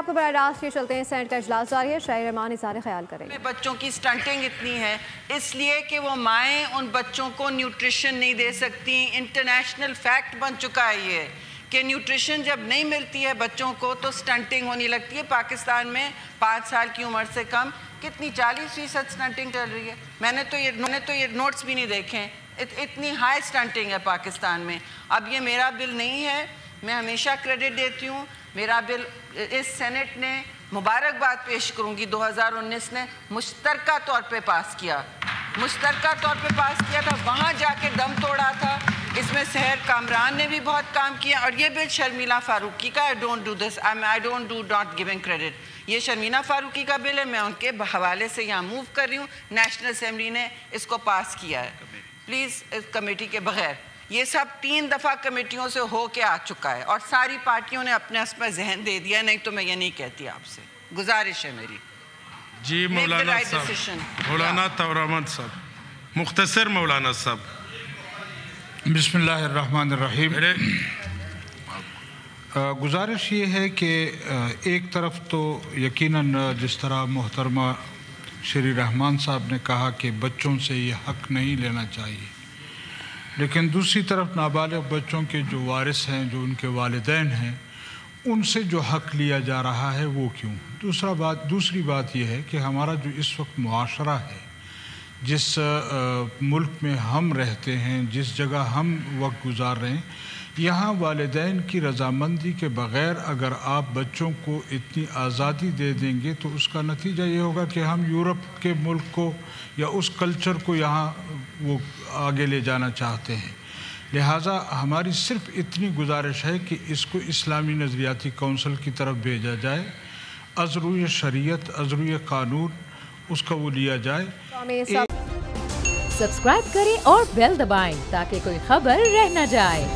آپ کو براہ راست یہ چلتے ہیں سینٹ کا اجلاس جاری ہے، شاہی رحمان اظہار خیال کریں گے۔ بچوں کی سٹنٹنگ اتنی ہے اس لیے کہ وہ مائیں ان بچوں کو نیوٹریشن نہیں دے سکتی۔ انٹرنیشنل فیکٹ بن چکا ہے یہ کہ نیوٹریشن جب نہیں ملتی ہے بچوں کو تو سٹنٹنگ ہونی لگتی ہے۔ پاکستان میں 5 سال کی عمر سے کم کتنی 40% سٹنٹنگ چل رہی ہے۔ میں نے تو یہ نوٹس بھی نہیں دیکھیں، اتنی ہائی سٹنٹنگ ہے پاکستان میں۔ اب یہ میرا بل نہیں ہے، میں ہمیشہ کریڈٹ دیتی ہوں، میرا بل اس سینٹ نے مبارکباد پیش کروں گی 2019 نے مشترکہ طور پہ پاس کیا، مشترکہ طور پہ پاس کیا تھا، وہاں جا کے دم توڑا تھا۔ اس میں سحر کامران نے بھی بہت کام کیا، اور یہ بل شرمیلا فاروقی کا I don't do not giving credit، یہ شرمیلا فاروقی کا بل ہے، میں ان کے حوالے سے یہاں موو کر رہی ہوں۔ نیشنل اسمبلی نے اس کو پاس کیا ہے، پلیز اس کمیٹی کے بغیر۔ یہ سب 3 دفعہ کمیٹیوں سے ہو کے آ چکا ہے اور ساری پارٹیوں نے اپنے اس میں ذہن دے دیا، نہیں تو میں یہ نہیں کہتی آپ سے۔ گزارش ہے میری۔ جی مولانا صاحب، مولانا طور احمد صاحب، مختصر مولانا صاحب۔ بسم اللہ الرحمن الرحیم۔ گزارش یہ ہے کہ ایک طرف تو یقیناً جس طرح محترمہ شری رحمان صاحب نے کہا کہ بچوں سے یہ حق نہیں لینا چاہیے، لیکن دوسری طرف نابالغ بچوں کے جو وارث ہیں، جو ان کے والدین ہیں، ان سے جو حق لیا جا رہا ہے وہ کیوں؟ دوسری بات یہ ہے کہ ہمارا جو اس وقت معاشرہ ہے، جس ملک میں ہم رہتے ہیں، جس جگہ ہم وقت گزار رہے ہیں، یہاں والدین کی رضامندی کے بغیر اگر آپ بچوں کو اتنی آزادی دے دیں گے تو اس کا نتیجہ یہ ہوگا کہ ہم یورپ کے ملک کو یا اس کلچر کو یہاں وہ آگے لے جانا چاہتے ہیں۔ لہٰذا ہماری صرف اتنی گزارش ہے کہ اس کو اسلامی نظریاتی کونسل کی طرف بھیجا جائے، از روئے شریعت، از روئے قانون اس کا وہ لیا جائے۔ سبسکرائب کریں اور بیل دبائیں تاکہ کوئی خبر رہ نہ جائے۔